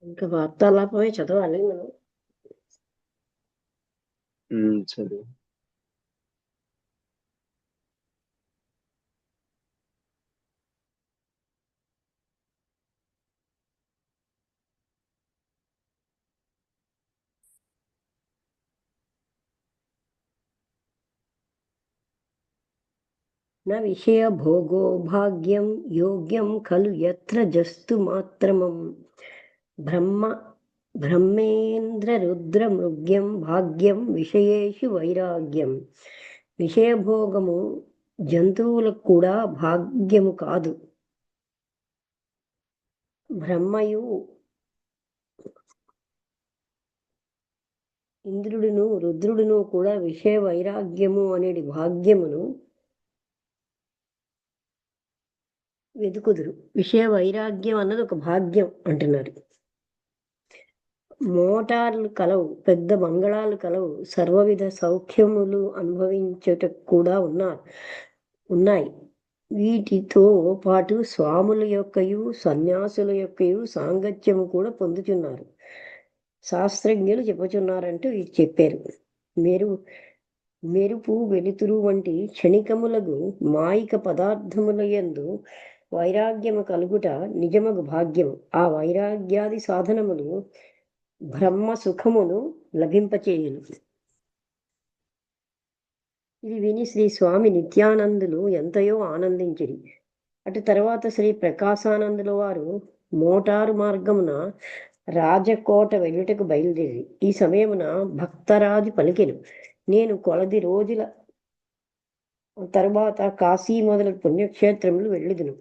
ఇంకా వార్తాలాపమే చదవాలి మనం. చదువు. न विषयभोगो भाग्यं योग्यं खलु यत्र जस्तु मात्रमं బ్రహ్మేంద్రరుద్రమృగ్యం భాగ్యం విషయేషు వైరాగ్యం. విషయభోగము జంతువులకు కూడా భాగ్యము కాదు. బ్రహ్మయు ఇంద్రుడును రుద్రుడును కూడా విషయ వైరాగ్యము అనేది భాగ్యమును వెతుకుదురు. విషయ వైరాగ్యం అన్నది ఒక భాగ్యం అంటున్నారు. మోటార్లు కలవు, పెద్ద బంగళాలు కలవు, సర్వవిధ సౌఖ్యములు అనుభవించుటకు కూడా ఉన్నాయి. వీటితో పాటు స్వాముల యొక్కయు సన్యాసుల యొక్కయు సాంగత్యము కూడా పొందుతున్నారు. శాస్త్రజ్ఞులు చెప్పుచున్నారంటూ ఇది చెప్పారు. మెరుపు వెలుతురు వంటి క్షణికములకు మాయిక పదార్థముల యందు వైరాగ్యము కలుగుట నిజమగు భాగ్యము. ఆ వైరాగ్యాది సాధనములు బ్రహ్మ సుఖమును లభింపచేయును. ఇది విని శ్రీ స్వామి నిత్యానందులు ఎంతయో ఆనందించిరి. అటు తర్వాత శ్రీ ప్రకాశానందుల వారు మోటారు మార్గమున రాజకోట వెళ్ళుటకు బయలుదేరి. ఈ సమయమున భక్తరాజు పలికెను, నేను కొలది రోజుల తరువాత కాశీ మొదలగు పుణ్యక్షేత్రములు వెళ్ళుదును.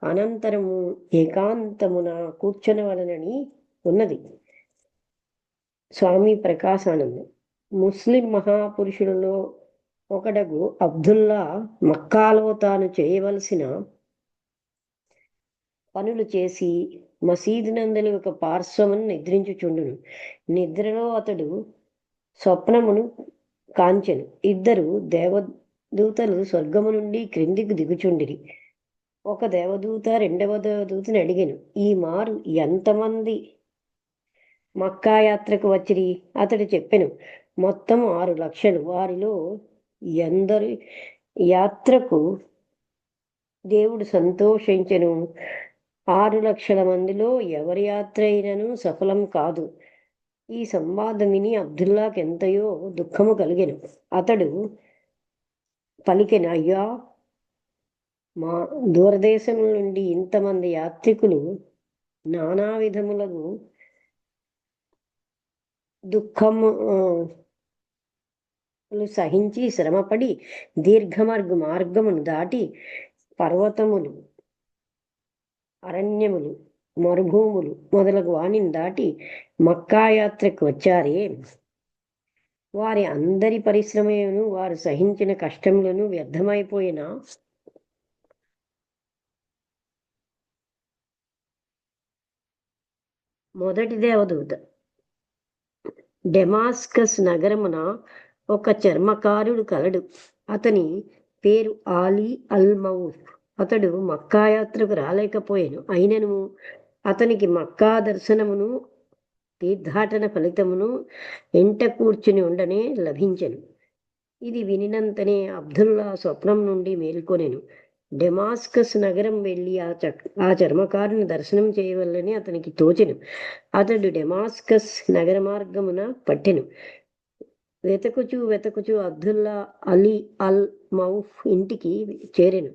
అనంతరము ఏకాంతమున కూర్చొనవలనని ఉన్నది. స్వామి ప్రకాశానంద ముస్లిం మహాపురుషులలో ఒకడగు అబ్దుల్లా మక్కాలో తాను చేయవలసిన పనులు చేసి మసీదు నందలి ఒక పార్శ్వమును నిద్రించుచుండును. నిద్రలో అతడు స్వప్నమును కాంచెను. ఇద్దరు దేవదూతలు స్వర్గము నుండి క్రిందికి దిగుచుండిరి. ఒక దేవదూత రెండవ దేవదూతని అడిగాను, ఈ మారు ఎంతమంది మక్కా యాత్రకు వచ్చిరి? అతడు చెప్పెను, మొత్తం 6 లక్షలు. వారిలో ఎందరు యాత్రకు దేవుడు సంతోషించెను. 6 లక్షల మందిలో ఎవరి యాత్ర అయినను సఫలం కాదు. ఈ సంవాదం విని అబ్దుల్లాకి ఎంతయో దుఃఖము కలిగెను. అతడు పలికెను, అయ్యా, మా దూరదేశం నుండి ఇంతమంది యాత్రికులు నానా విధములకు దుఃఖము సహించి శ్రమపడి మార్గమును దాటి పర్వతములు, అరణ్యములు, మరుభూములు మొదలగు వాణిని దాటి మక్కా యాత్రకు వచ్చారే. వారి అందరి పరిశ్రమను, వారు సహించిన కష్టములను వ్యర్థమైపోయిన మొదటి దేవదూత డెమాస్కస్ నగరమున ఒక చర్మకారుడు కలడు. అతని పేరు ఆలీ అల్ మౌఫ్. అతడు మక్కా యాత్రకు రాలేకపోయాను. అయినను అతనికి మక్కా దర్శనమును తీర్థాటన ఫలితమును ఎంట కూర్చుని ఉండనే లభించెను. ఇది వినినంతనే అబ్దుల్లా స్వప్నం నుండి మేల్కొనెను. డెమాస్కస్ నగరం వెళ్ళి ఆ చర్మకారుని దర్శనం చేయవల్లని అతనికి తోచెను. అతడు డెమాస్కస్ నగర మార్గమున పట్టెను. వెతకుచూ అబ్దుల్లా అలీ అల్ మౌఫ్ ఇంటికి చేరెను.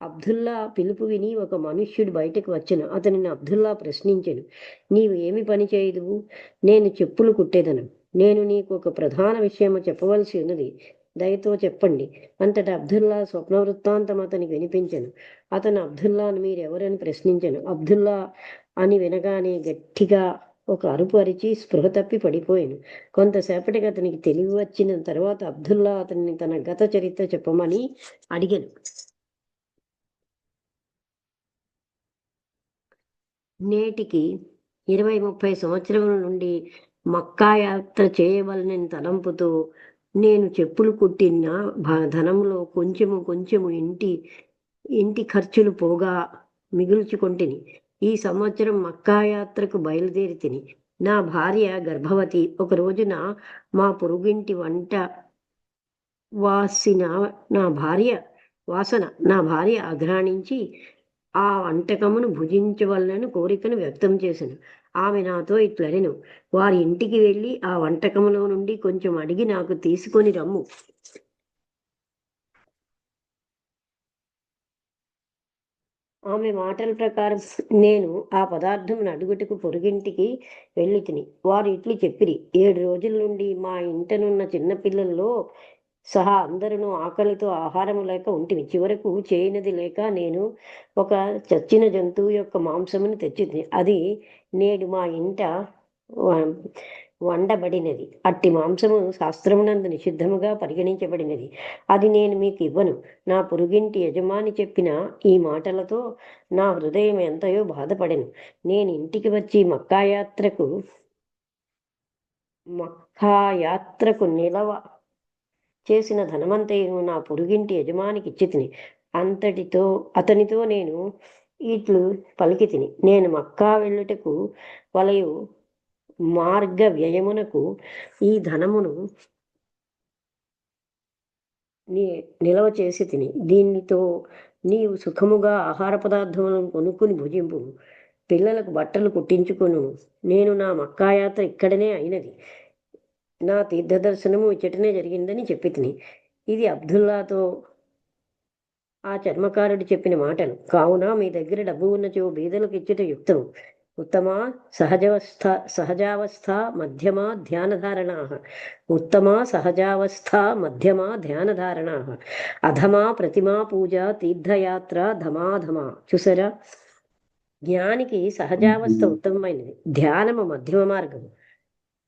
అబ్దుల్లా పిలుపు విని ఒక మనుష్యుడు బయటకు వచ్చెను. అతనిని అబ్దుల్లా ప్రశ్నించెను, నీవు ఏమి పని చేయదువు? నేను చెప్పులు కుట్టేదను. నేను నీకు ఒక ప్రధాన విషయము చెప్పవలసి ఉన్నది, దయతో చెప్పండి. అంతటా అబ్దుల్లా స్వప్న వృత్తాంతం అతనికి వినిపించెను. అతను అబ్దుల్లాను మీరెవరని ప్రశ్నించెను. అబ్దుల్లా అని వినగానే గట్టిగా ఒక అరుపు అరిచి స్పృహ తప్పి పడిపోయాను. కొంతసేపటికి అతనికి తెలివి వచ్చిన తర్వాత అబ్దుల్లా అతన్ని తన గత చరిత్ర చెప్పమని అడిగాను. నేటికి 20-30 సంవత్సరముల నుండి మక్కా యాత్ర చేయవలనని తలంపుతో నేను చెప్పులు కుట్టిన ధనంలో కొంచెము ఇంటి ఖర్చులు పోగా మిగుల్చుకొంటిని. ఈ సంవత్సరం మక్కా యాత్రకు బయలుదేరి తిని నా భార్య గర్భవతి. ఒక రోజున మా పొరుగింటి వంట వాసిన నా భార్య వాసన నా భార్య అఘ్రాణించి ఆ వంటకమును భుజించవలనని కోరికను వ్యక్తం చేశాను. ఆమె నాతో ఇట్లనెను, వారి ఇంటికి వెళ్ళి ఆ వంటకములో నుండి కొంచెం అడిగి నాకు తీసుకొని రమ్ము. ఆమె మాటల ప్రకారం నేను ఆ పదార్థమును అడుగుటకు పొరుగింటికి వెళ్ళి తిని వారు ఇట్లు చెప్పిరి. 7 రోజుల నుండి మా ఇంటనున్న చిన్నపిల్లల్లో సహా అందరూ ఆకలితో ఆహారము లేక ఉంటిమి. చివరకు చేయనది లేక నేను ఒక చచ్చిన జంతువు యొక్క మాంసమును తెచ్చి అది నేడు మా ఇంట వండబడినది. అట్టి మాంసము శాస్త్రమునందు నిషిద్ధముగా పరిగణించబడినది. అది నేను మీకు ఇవ్వను. నా పొరుగింటి యజమాని చెప్పిన ఈ మాటలతో నా హృదయం ఎంతయో బాధపడెను. నేను ఇంటికి వచ్చి మక్కాయాత్రకు నిలవ చేసిన ధనమంతయును నా పొరుగింటి యజమానికి ఇచ్చి తిని అతనితో నేను ఇట్లు పలికి తిని, నేను మక్కా వెళ్ళుటకు వలయు మార్గ వ్యయమునకు ఈ ధనమును నిలవ చేసి తిని దీనితో నీవు సుఖముగా ఆహార పదార్థములను కొనుక్కుని భుజింపు, పిల్లలకు బట్టలు కుట్టించుకొను. నేను నా మక్కాయాత్ర ఇక్కడనే అయినది, నా తీర్థ దర్శనము ఇచ్చటనే జరిగిందని చెప్పి తిని. ఇది అబ్దుల్లాతో ఆ చర్మకారుడు చెప్పిన మాటలు. కావున మీ దగ్గర డబ్బు ఉన్నచో బీదలకు ఇచ్చుట యుక్తము. ఉత్తమా సహజావస్థ మధ్యమా ధ్యానధారణా ఉత్తమా సహజావస్థ మధ్యమా ధ్యానధారణా అధమా ప్రతిమా పూజ తీర్థయాత్ర ధమాధమా. చూసారా, జ్ఞానికి సహజావస్థ ఉత్తమమైనది, ధ్యానము మధ్యమ మార్గము,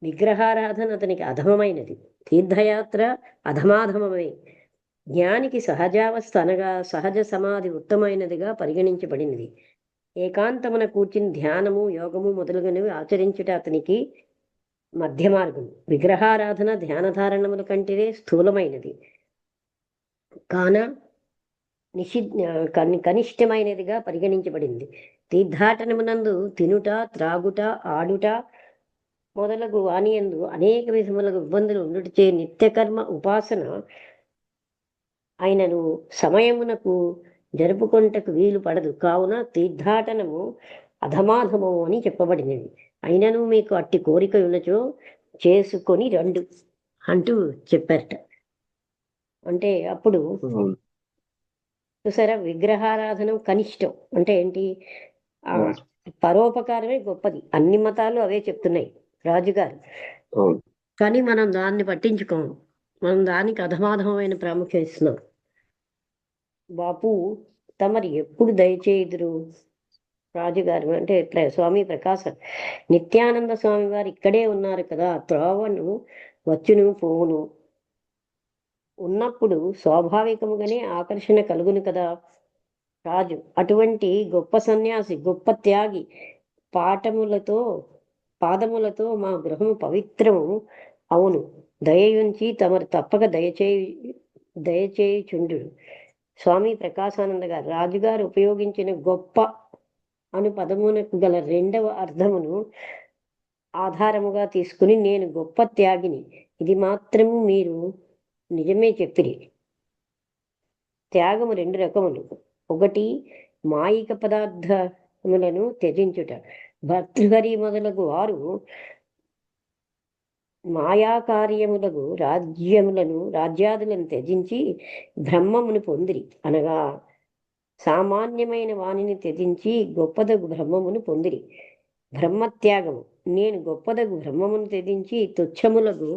విగ్రహారాధన అతనికి అధమమైనది, తీర్థయాత్ర అధమాధమమే. జ్ఞానికి సహజావస్థ అనగా సహజ సమాధి ఉత్తమైనదిగా పరిగణించబడినది. ఏకాంతమున కూర్చుని ధ్యానము యోగము మొదలుగునవి ఆచరించుట అతనికి మధ్య మార్గం. విగ్రహారాధన ధ్యానధారణముల కంటే స్థూలమైనది కాన కనిష్టమైనదిగా పరిగణించబడింది. తీర్థాటనమునందు తినుట త్రాగుట ఆడుట మొదలగు వానియందు అనేక విధములకు ఇబ్బందులు ఉండుటచే నిత్యకర్మ ఉపాసన అయినను సమయమునకు జరుపుకొంటకు వీలు పడదు. కావున తీర్థాటనము అధమాధమము అని చెప్పబడినది. అయినను మీకు అట్టి కోరిక ఉన్నచో చేసుకొని రండు అంటూ చెప్పారట. అంటే అప్పుడు చూసారా, విగ్రహారాధన కనిష్టం అంటే ఏంటి? పరోపకారమే గొప్పది. అన్ని మతాలు అవే చెప్తున్నాయి రాజుగారు. కానీ మనం దాన్ని పట్టించుకోము, మనం దానికి అధమాధమైన ప్రాముఖ్యం ఇస్తున్నాం. బాపు తమరు ఎప్పుడు దయచేయుదురు? రాజుగారు అంటే స్వామి ప్రకాశం నిత్యానంద స్వామి వారు ఇక్కడే ఉన్నారు కదా, త్రోవను వచ్చును పోవును ఉన్నప్పుడు స్వాభావికముగానే ఆకర్షణ కలుగును కదా. రాజు అటువంటి గొప్ప సన్యాసి, గొప్ప త్యాగి పాదములతో మా గృహము పవిత్రము అవును. దయయుంచి తమరు తప్పక దయచేయుచుండు. స్వామి ప్రకాశానంద గారు రాజుగారు ఉపయోగించిన గొప్ప అను పదమునకు గల రెండవ అర్థమును ఆధారముగా తీసుకుని నేను గొప్ప త్యాగిని, ఇది మాత్రము మీరు నిజమే చెప్పిరి. త్యాగము 2 రకములు. ఒకటి మాయిక పదార్థములను త్యజించుట. భర్తృహరి మొదలగు వారు మాయాకార్యములకు రాజ్యాదులను త్యజించి బ్రహ్మమును పొందిరి, అనగా సామాన్యమైన వాణిని త్యజించి గొప్పదగు బ్రహ్మమును పొందిరి. బ్రహ్మత్యాగము. నేను గొప్పదగు బ్రహ్మమును త్యజించి తుచ్చములకు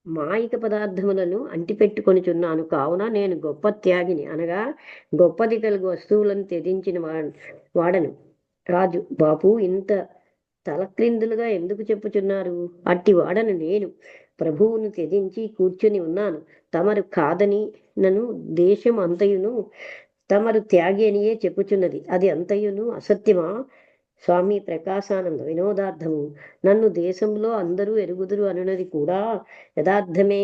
మాయిక పదార్థములను అంటిపెట్టుకొనిచున్నాను. కావున నేను గొప్ప త్యాగిని, అనగా గొప్పది కలుగు వస్తువులను త్యజించిన వాడను. రాజు బాపు ఇంత తలక్రిందులుగా ఎందుకు చెప్పుచున్నారు? అట్టి వాడను నేను. ప్రభువును త్యజించి కూర్చుని ఉన్నాను. తమరు కాదని నన్ను దేశం అంతయును తమరు త్యాగి అనియే చెప్పుచున్నది. అది అంతయును అసత్యమా? స్వామి ప్రకాశానంద వినోదార్థము. నన్ను దేశంలో అందరూ ఎరుగుదురు అనున్నది కూడా యథార్థమే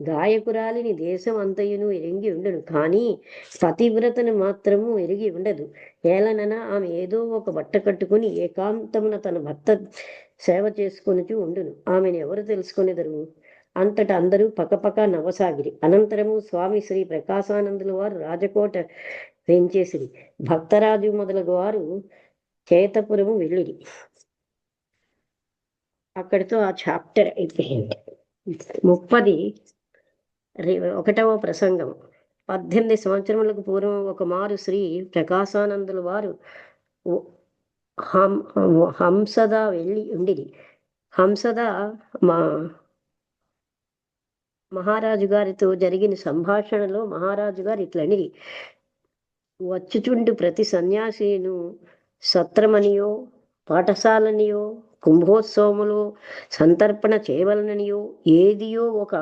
గాయకురాలిని దేశం అంతయును ఎరిగి ఉండను, కానీ పతివ్రతను మాత్రము ఎరిగి ఉండదు. ఏలనన ఆమె ఏదో ఒక బట్ట కట్టుకుని ఏకాంతమున తన భర్త సేవ చేసుకొనుచు ఉండును. ఆమెను ఎవరు తెలుసుకొనిదరు? అంతటా అందరూ పకపక నవ్వసాగిరి. అనంతరము స్వామి శ్రీ ప్రకాశానందుల వారు రాజకోట వేంచేసిరి. భక్తరాజు మొదలగు వారు చేతపురము వెళ్ళిరి. అక్కడితో ఆ చాప్టర్ అయిపోయింది. 31వ ప్రసంగం. 18 సంవత్సరములకు పూర్వం ఒక మారు శ్రీ ప్రకాశానందుల వారు హంసద వెళ్ళి ఉండిరి. హంసద మహారాజు గారితో జరిగిన సంభాషణలో మహారాజు గారు ఇట్లనిరి: వచ్చుచుండు ప్రతి సన్యాసిను సత్రమనియో, పాఠశాలనియో, కుంభోత్సవములో సంతర్పణ చేయవలననియో ఏదియో ఒక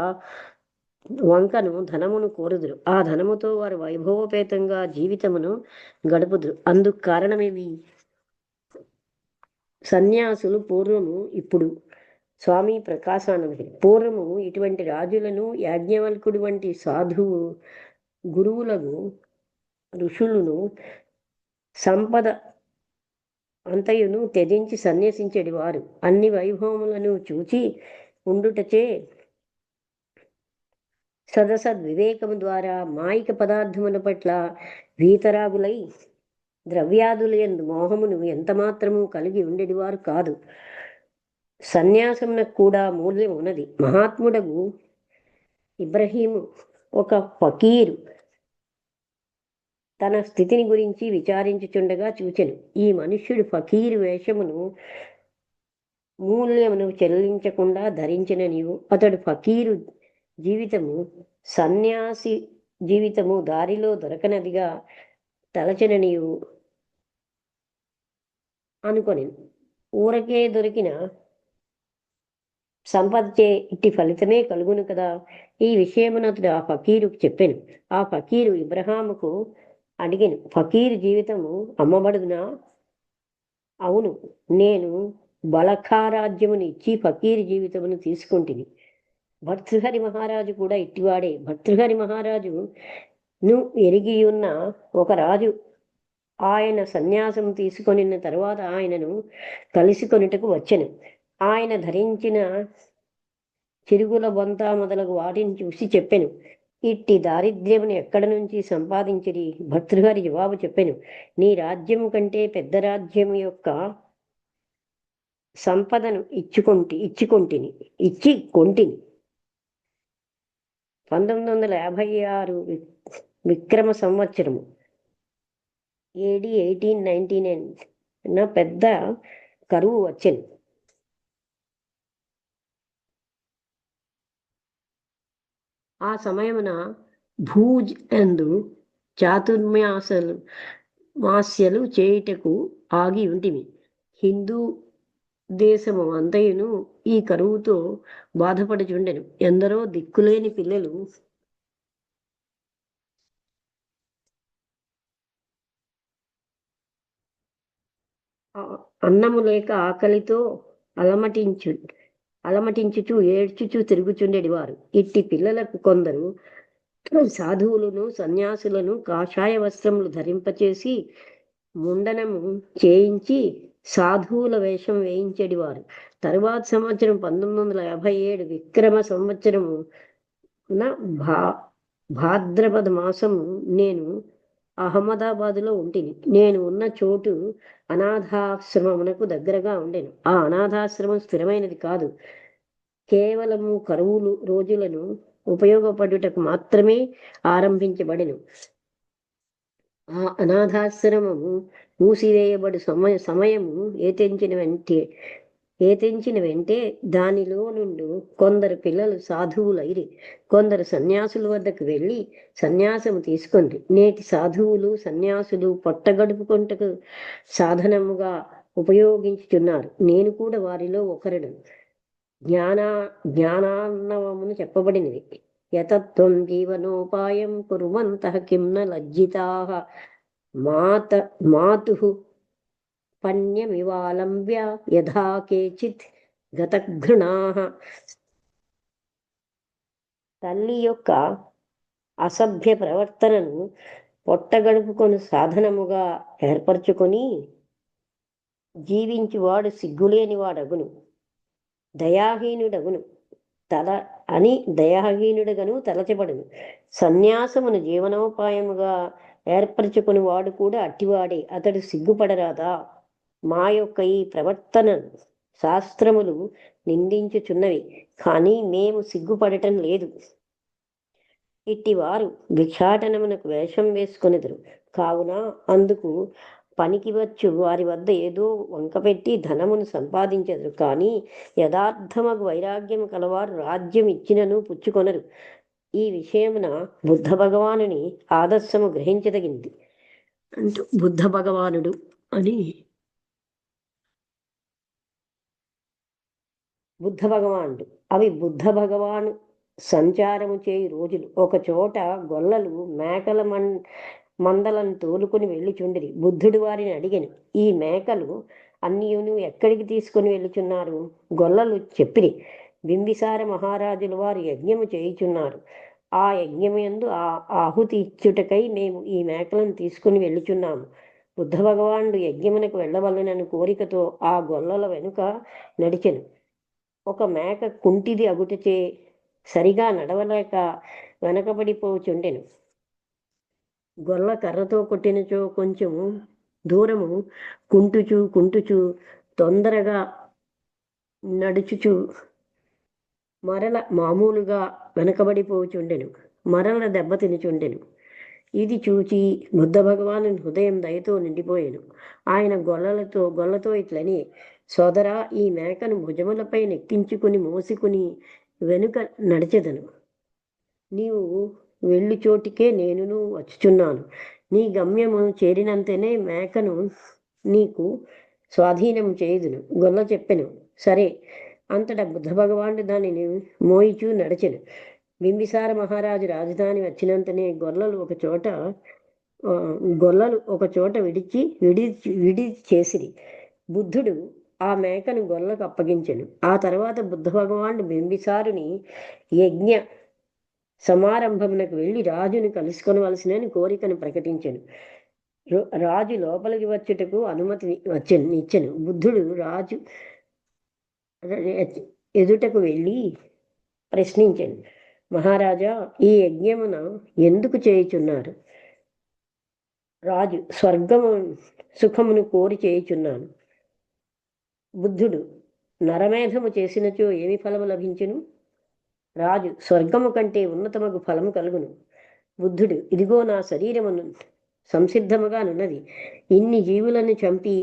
వంకను ధనమును కోరుదురు. ఆ ధనముతో వారు వైభవోపేతంగా జీవితమును గడుపుదురు. అందుకు కారణమేమి? సన్యాసులు పూర్వము, ఇప్పుడు స్వామి ప్రకాశానంద పూర్వము ఇటువంటి రాజులను, యాజ్ఞవల్కుడు వంటి సాధువు గురువులను, ఋషులను, సంపద అంతయును త్యజించి సన్యసించేది వారు. అన్ని వైభవములను చూచి ఉండుటచే సదసద్వివేకము ద్వారా మాయిక పదార్థముల పట్ల వీతరాగులై ద్రవ్యాదుల యందు మోహమును ఎంతమాత్రము కలిగి ఉండేటివారు కాదు. సన్యాసమునకు కూడా మూల్యం ఉన్నది. మహాత్ముడగు ఇబ్రహీము ఒక ఫకీరు తన స్థితిని గురించి విచారించుచుండగా చూచెను. ఈ మనుష్యుడు ఫకీరు వేషమును మూల్యమును చెల్లించకుండా ధరించిన నీవు, అతడు ఫకీరు జీవితము సన్యాసి జీవితము దారిలో దొరకనదిగా తలచిన నీవు అనుకొని, ఊరకే దొరికిన సంపదచే ఇట్టి ఫలితమే కలుగును కదా. ఈ విషయమును అతడు ఆ ఫకీరుకు చెప్పాను. ఆ ఫకీరు ఇబ్రహాముకు అడిగాను, ఫకీరు జీవితము అమ్మబడునా? అవును, నేను బలఖారాజ్యమును ఇచ్చి ఫకీరు జీవితమును తీసుకుంటుని. భర్తృహరి మహారాజు కూడా ఇట్టివాడే. భర్తృహరి మహారాజు ను ఎరిగి ఉన్న ఒక రాజు ఆయన సన్యాసం తీసుకొనిన తర్వాత ఆయనను కలుసుకొనుటకు వచ్చెను. ఆయన ధరించిన చిరుగుల బొంత మొదలగు వాటిని చూసి చెప్పెను, ఇట్టి దారిద్ర్యమును ఎక్కడ నుంచి సంపాదించిరి? భర్తృహరి జవాబు చెప్పెను, నీ రాజ్యం కంటే పెద్ద రాజ్యం యొక్క సంపదను ఇచ్చి కొంటిని. 1956 విక్రమ సంవత్సరము AD 1899 పెద్ద కరువు వచ్చెను. ఆ సమయమున భూజ్ ఎందు మాస్యలు చేయుటకు ఆగి ఉంటిమి. హిందూ దేశము అంతయును ఈ కరువుతో బాధపడుచుండెను. ఎందరో దిక్కులేని పిల్లలు అన్నము లేక ఆకలితో అలమటించుచు ఏడ్చుచు తిరుగుచుండేది వారు. ఇట్టి పిల్లలకు కొందరు సాధువులను, సన్యాసులను కాషాయ వస్త్రములు ధరింపచేసి ముండనము చేయించి సాధువుల వేషం వేయించేడివారు. తరువాత సంవత్సరం 1957 విక్రమ సంవత్సరము భాద్రపద మాసము నేను అహ్మదాబాదులో ఉంటిని. నేను ఉన్న చోటు అనాథాశ్రమమునకు దగ్గరగా ఉండెను. ఆ అనాథాశ్రమం స్థిరమైనది కాదు, కేవలము కరువులు రోజులను ఉపయోగపడుటకు మాత్రమే ఆరంభించబడెను. ఆ అనాథాశ్రమము మూసివేయబడు సమయము ఏతెంచిన వెంటే దానిలో నుండి కొందరు పిల్లలు సాధువులైరి. కొందరు సన్యాసుల వద్దకు వెళ్ళి సన్యాసము తీసుకుంది. నేటి సాధువులు, సన్యాసులు పొట్టగడుపుకొంటకు సాధనముగా ఉపయోగించుచున్నారు. నేను కూడా వారిలో ఒకరును. జ్ఞానాన్నవమును చెప్పబడినది. యతత్వం జీవనోపాయం కుర్వంతః కిం న లజ్జితాః మాతుః పణ్యమివాలంబ్య యథా కేచిత్ గతఘృణాః. తల్లి యొక్క అసభ్య ప్రవర్తనను పొట్టగడుపుకొని సాధనముగా ఏర్పరచుకొని జీవించువాడు సిగ్గులేనివాడగును, దయాహీనుడగును దయాహీనుడుగను తలచబడును. సన్యాసమును జీవనోపాయముగా ఏర్పరచుకుని వాడు కూడా అట్టివాడే, అతడు సిగ్గుపడరాదా? మా యొక్క ఈ ప్రవర్తనను శాస్త్రములు నిందించుచున్నవి, కానీ మేము సిగ్గుపడటం లేదు. ఇట్టివారు భిక్షాటనమునకు వేషం వేసుకొనిదురు, కావున అందుకు పనికి వచ్చు వారి వద్ద ఏదో వంకపెట్టి ధనమును సంపాదించెదరు. కానీ యథార్థమగు వైరాగ్యము కలవారు రాజ్యం ఇచ్చినను పుచ్చుకొనరు. ఈ విషయమున బుద్ధ భగవానుని ఆదర్శము గ్రహించదగింది అంటూ బుద్ధ భగవానుడు అని బుద్ధ భగవానుడు అవి బుద్ధ భగవాను సంచారము చేయి రోజులు. ఒక చోట గొల్లలు మేకల మందలను తోలుకొని వెళ్ళుచుండిరి. బుద్ధుడు వారిని అడిగాను, ఈ మేకలు అన్నియును ఎక్కడికి తీసుకొని వెళ్ళుచున్నారు? గొల్లలు చెప్పిరి, బింబిసార మహారాజుల వారు యజ్ఞము చేయుచున్నారు. ఆ యజ్ఞముయందు ఆహుతి ఇచ్చుటకై మేము ఈ మేకలను తీసుకుని వెళ్ళుచున్నాము. బుద్ధ భగవానుడు యజ్ఞమునకు వెళ్ళవలనని కోరికతో ఆ గొల్లల వెనుక నడిచెను. ఒక మేక కుంటిది అగుటచే సరిగా నడవలేక వెనకబడిపోచుండెను. గొల్ల కర్రతో కొట్టినచో కొంచెము దూరము కుంటుచు తొందరగా నడుచుచు మరల మామూలుగా వెనకబడిపోచుండెను, మరల దెబ్బ తినుచుండెను. ఇది చూచి బుద్ధ భగవాను హృదయం దయతో నిండిపోయాను. ఆయన గొల్లతో ఇట్లని, సోదరా, ఈ మేకను భుజములపై నెక్కించుకుని మోసుకుని వెనుక నడిచెదను. నీవు వెళ్ళి చోటికే నేనును వచ్చుచున్నాను. నీ గమ్యము చేరినంతనే మేకను నీకు స్వాధీనము చేయుదును. గొల్ల చెప్పెను, సరే. అంతటా బుద్ధ భగవానుడు దానిని మోయిచూ నడిచెను. బింబిసార మహారాజు రాజధాని వచ్చినంతనే గొల్లలు ఒక చోట విడి చేసిరి. బుద్ధుడు ఆ మేకను గొల్లకు అప్పగించెను. ఆ తర్వాత బుద్ధ భగవానుడు బింబిసారుని యజ్ఞ సమారంభమునకు వెళ్ళి రాజును కలుసుకొనవలసినని కోరికను ప్రకటించెను. రాజు లోపలికి వచ్చుటకు అనుమతి ఇచ్చెను. బుద్ధుడు రాజు ఎదుటకు వెళ్ళి ప్రశ్నించెను, మహారాజా, ఈ యజ్ఞమున ఎందుకు చేయుచున్నారు? రాజు, స్వర్గము సుఖమును కోరి చేయుచున్నాను. బుద్ధుడు, నరమేధము చేసినచో ఏమి ఫలము లభించును? రాజు, స్వర్గము కంటే ఉన్నతమగు ఫలము కలుగును. బుద్ధుడు, ఇదిగో నా శరీరమును సంసిద్ధముగానున్నది. ఇన్ని జీవులను చంపి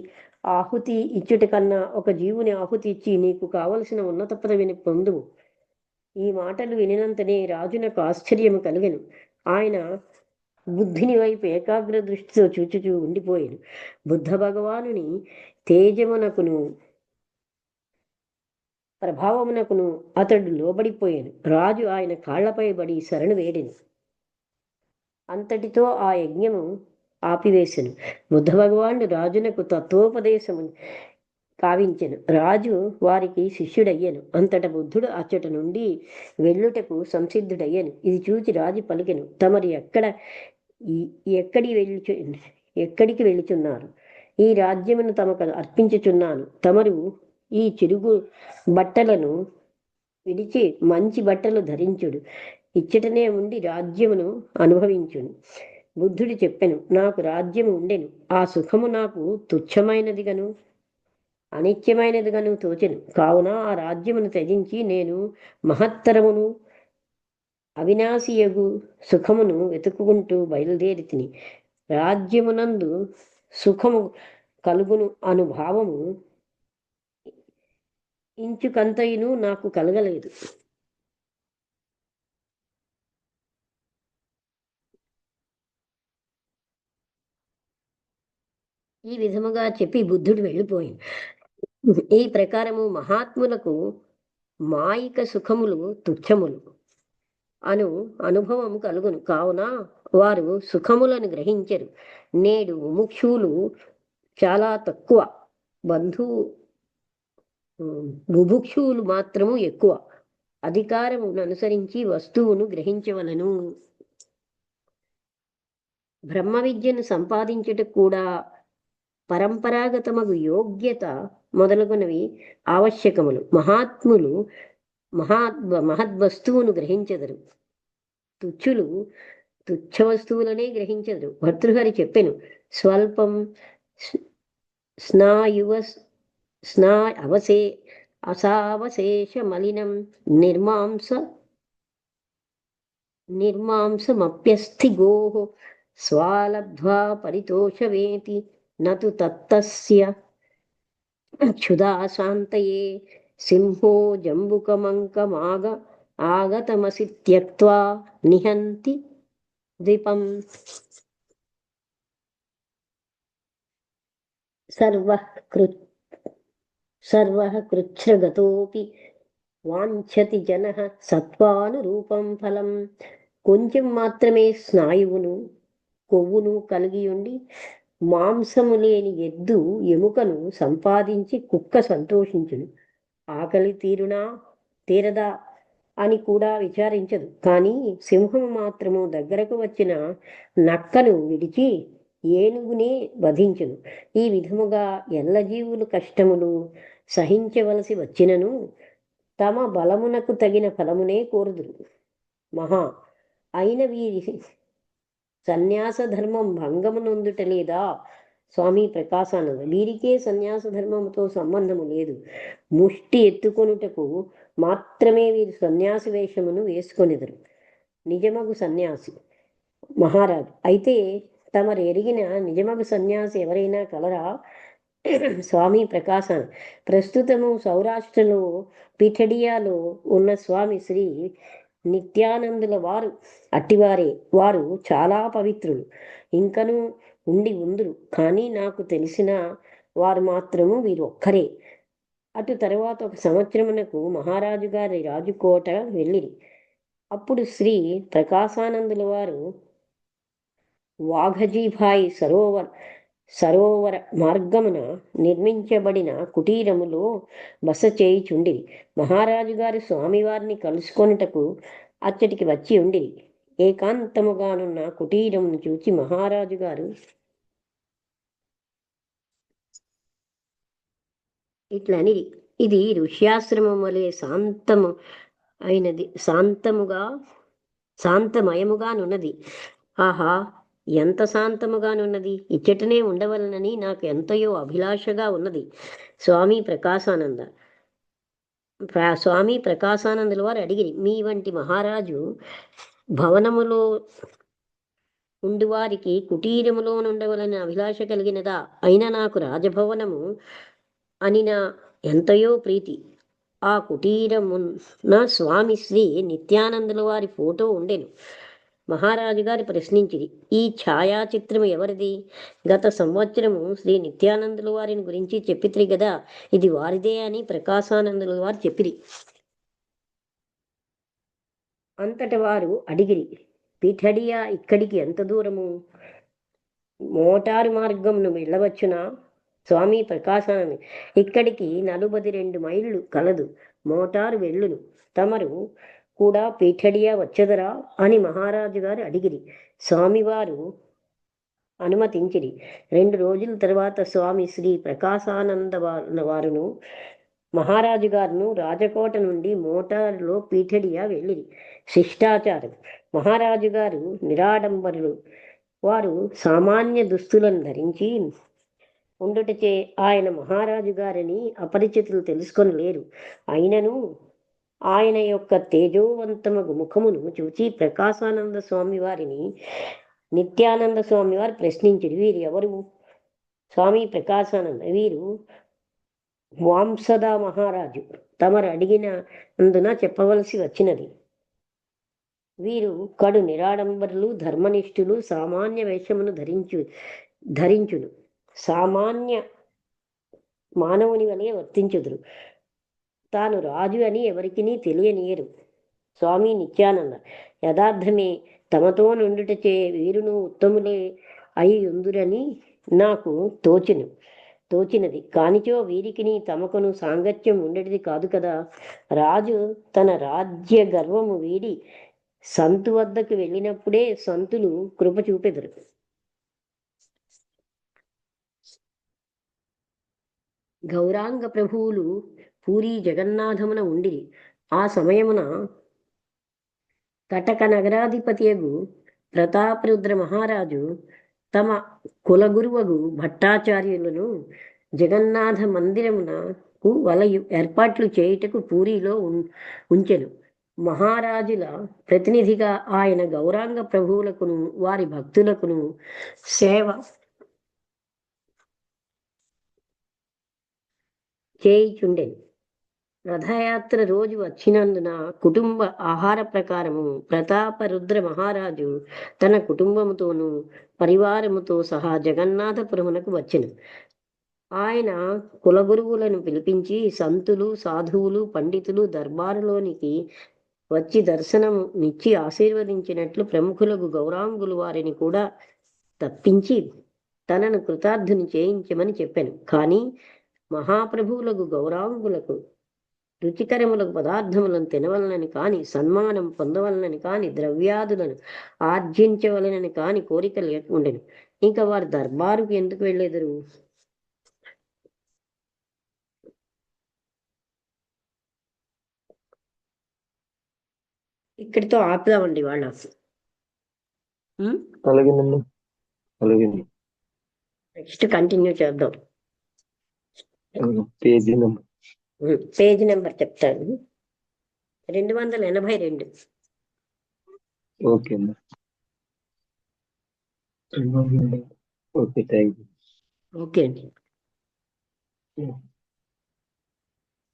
ఆహుతి ఇచ్చుట కన్నా ఒక జీవుని ఆహుతి ఇచ్చి నీకు కావలసిన ఉన్నత పదవిని పొందుము. ఈ మాటలు వినినంతనే రాజునకు ఆశ్చర్యము కలిగెను. ఆయన బుద్ధిని వైపు ఏకాగ్ర దృష్టితో చూచుచూ ఉండిపోయాను. బుద్ధ భగవానుని తేజమునకును ప్రభావమునకును అతడు లోబడిపోయాను. రాజు ఆయన కాళ్లపై బడి శరణు వేడెను. అంతటితో ఆ యజ్ఞము ఆపివేశను. బుద్ధ భగవానుడు రాజునకు తత్వోపదేశము కావించెను. రాజు వారికి శిష్యుడయ్యను. అంతట బుద్ధుడు అచ్చట నుండి వెళ్ళుటకు సంసిద్ధుడయ్యను. ఇది చూచి రాజు పలికెను, తమరు ఎక్కడికి వెళ్ళుచున్నారు? ఈ రాజ్యమును తమకు అర్పించుచున్నాను. తమరు ఈ చిరుగు బట్టలను విడిచి మంచి బట్టలు ధరించుడు. ఇచ్చటనే ఉండి రాజ్యమును అనుభవించును. బుద్ధుడు చెప్పెను, నాకు రాజ్యము ఉండెను. ఆ సుఖము నాకు తుచ్చమైనదిగను అనిత్యమైనదిగాను తోచెను. కావున ఆ రాజ్యమును త్యజించి నేను మహత్తరమును అవినాశియగు సుఖమును వెతుక్కుంటూ బయలుదేరి తిని. రాజ్యమునందు సుఖము కలుగును అనుభావము ఇంచుకంతయును నాకు కలగలేదు. ఈ విధముగా చెప్పి బుద్ధుడు వెళ్ళిపోయింది. ఈ ప్రకారము మహాత్ములకు మాయిక సుఖములు తుచ్చములు అనుభవం కలుగును. కావున వారు సుఖములను గ్రహించరు. నేడు ముముక్షులు చాలా తక్కువ, బుభుక్షువులు మాత్రము ఎక్కువ. అధికారమును అనుసరించి వస్తువును గ్రహించవలను. బ్రహ్మ విద్యను సంపాదించుట కూడా పరంపరాగతమగు యోగ్యత మొదలగునవి ఆవశ్యకములు. మహాత్ములు మహద్వస్తువును గ్రహించెదరు, తుచ్చులు తుచ్చ వస్తువులనే గ్రహించెదరు. భర్తృహరి చెప్పెను, స్వల్పం స్నాయువ స్నా అవసే అసావశేష మలినం నిర్మాంసమప్యస్థి గోః స్వాలబ్ధ్వా పరితోషవేతి నతు తత్తస్య క్షుధా శాంతయే సింహో ఆగతమసి త్యక్త్వా నిహంతి ద్విపం. సర్వః కృచ్ఛ్రగతోపి వాంఛతి జనః సత్వానురూపం ఫలం. కొంచెం మాత్రమే స్నాయువును కొవ్వును కలిగి ఉండి మాంసము లేని ఎద్దు ఎముకను సంపాదించి కుక్క సంతోషించును. ఆకలి తీరదా అని కూడా విచారించదు. కానీ సింహము మాత్రము దగ్గరకు వచ్చిన నక్కను విడిచి ఏనుగునే వధించును. ఈ విధముగా ఎల్లజీవులు కష్టములు సహించవలసి వచ్చినను తమ బలమునకు తగిన ఫలమునే కోరుదురు. మహా అయిన వీరి సన్యాస ధర్మం భంగమునొందుట లేదా? స్వామి ప్రకాశానంద, వీరికే సన్యాస ధర్మముతో సంబంధము లేదు. ముష్టి ఎత్తుకొనుటకు మాత్రమే వీరు సన్యాసి వేషమును వేసుకొనిదరు. నిజమగు సన్యాసి మహారాజు అయితే తమరు ఎరిగిన నిజమగు సన్యాసి ఎవరైనా కలరా? స్వామి ప్రకాశం, ప్రస్తుతము సౌరాష్ట్రలో పిఠడియాలో ఉన్న స్వామి శ్రీ నిత్యానందుల వారు అట్టివారే. వారు చాలా పవిత్రులు, ఇంకనూ ఉందురు. కానీ నాకు తెలిసిన వారు మాత్రము వీరు ఒక్కరే. అటు తర్వాత ఒక సంవత్సరమునకు మహారాజు గారి రాజుకోట వెళ్ళిరి. అప్పుడు శ్రీ ప్రకాశానందుల వారు వాఘజీభాయి సరోవర మార్గమున నిర్మించబడిన కుటీరములో బస చేయుచుండిరి. మహారాజు గారు స్వామివారిని కలుసుకొనుటకు అచ్చటికి వచ్చి ఉండిరి. ఏకాంతముగానున్న కుటీరమును చూచి మహారాజు గారు ఇట్లని, ఇది ఋష్యాశ్రమం వలె శాంతమయముగానున్నది. ఆహా, ఎంత శాంతముగానున్నది! ఇచ్చటనే ఉండవలనని నాకు ఎంతయో అభిలాషగా ఉన్నది. స్వామి ప్రకాశానందుల వారు అడిగిరి, మీ వంటి మహారాజు భవనములో ఉండువారికి కుటీరములో నుండవలని అభిలాష కలిగినదా? అయినా నాకు రాజభవనము అనిన ఎంతయో ప్రీతి. ఆ కుటీరమున స్వామి శ్రీ నిత్యానందుల వారి ఫోటో ఉండెను. మహారాజు గారు ప్రశ్నించిరి, ఈ ఛాయాచిత్రము ఎవరిది? గత సంవత్సరము శ్రీ నిత్యానందుల వారిని గురించి చెప్పితిరి గదా, ఇది వారిదే అని ప్రకాశానందుల వారు చెప్పిరి. అంతట వారు అడిగిరి, పిఠడియా ఇక్కడికి ఎంత దూరము? మోటారు మార్గంను వెళ్ళవచ్చునా? స్వామి ప్రకాశానంద, ఇక్కడికి 42 మైళ్ళు కలదు, మోటారు వెళ్ళును. తమరు కూడా పీఠడియా వచ్చదరా అని మహారాజు గారు అడిగిరి. స్వామివారు అనుమతించిరి. 2 రోజుల తర్వాత స్వామి శ్రీ ప్రకాశానంద వారును మహారాజు గారును రాజకోట నుండి మోటారులో పీఠడియా వెళ్ళిరి. శిష్టాచారం. మహారాజు గారు నిరాడంబరులు. వారు సామాన్య దుస్తులను ధరించి ఉండుటచే ఆయన మహారాజు గారిని అపరిచితులు తెలుసుకొని లేరు. అయినను ఆయన యొక్క తేజోవంతమగు ముఖమును చూచి ప్రకాశానంద స్వామి వారిని నిత్యానంద స్వామి వారు ప్రశ్నించారు, వీరు ఎవరు? స్వామి ప్రకాశానంద, వీరు వాంసదా మహారాజు తమరు అడిగినందున చెప్పవలసి వచ్చినది. వీరు కడు నిరాడంబరులు, ధర్మనిష్ఠులు, సామాన్య వేషమును ధరించును, సామాన్య మానవుని వలె వర్తించుదురు. తాను రాజు అని ఎవరికి తెలియనియరు. స్వామి నిత్యానంద, యథార్థమే, తమతో నుండుటచే వీరును ఉత్తములే అయి ఉందురని నాకు తోచును. తోచినది. కానిచో వీరికిని తమకును సాంగత్యం ఉండేది కాదు కదా. రాజు తన రాజ్య గర్వము వీడి సంతు వద్దకు వెళ్ళినప్పుడే సంతులు కృప చూపెదరు. గౌరాంగ ప్రభువులు పూరీ జగన్నాథమున ఉండిరి. ఆ సమయమున కటక నగరాధిపతియగు ప్రతాపరుద్ర మహారాజు తమ కులగురువగు భట్టాచార్యులను జగన్నాథ మందిరమునకు వలయు ఏర్పాట్లు చేయుటకు పూరిలో ఉంచెను. మహారాజుల ప్రతినిధిగా ఆయన గౌరాంగ ప్రభువులకును వారి భక్తులకును సేవ చేయిచుండెను. రథయాత్ర రోజు వచ్చినందున కుటుంబ ఆహార ప్రకారము ప్రతాపరుద్ర మహారాజు తన కుటుంబముతోనూ పరివారముతో సహా జగన్నాథపురమునకు వచ్చెను. ఆయన కులగురువులను పిలిపించి సంతులు, సాధువులు, పండితులు దర్బారులోనికి వచ్చి దర్శనమిచ్చి ఆశీర్వదించినట్లు ప్రముఖులకు గౌరాంగులు వారిని కూడా తప్పించి తనను కృతార్థుని చేయించమని చెప్పాను. కానీ మహాప్రభువులకు గౌరాంగులకు రుచికరములకు పదార్థములను తినవలనని కాని, సన్మానం పొందవలనని కాని, ద్రవ్యాదులను ఆర్జించవలనని కాని కోరిక లేకుండెను. ఇంకా వారు దర్బారుకు ఎందుకు వెళ్ళేదరు? ఇక్కడితో ఆపుదామండి వాళ్ళ. నెక్స్ట్ కంటిన్యూ చేద్దాం. పేజీ నెంబర్ చెప్తాను, 282. Okay okay, thank you. Okay అండి.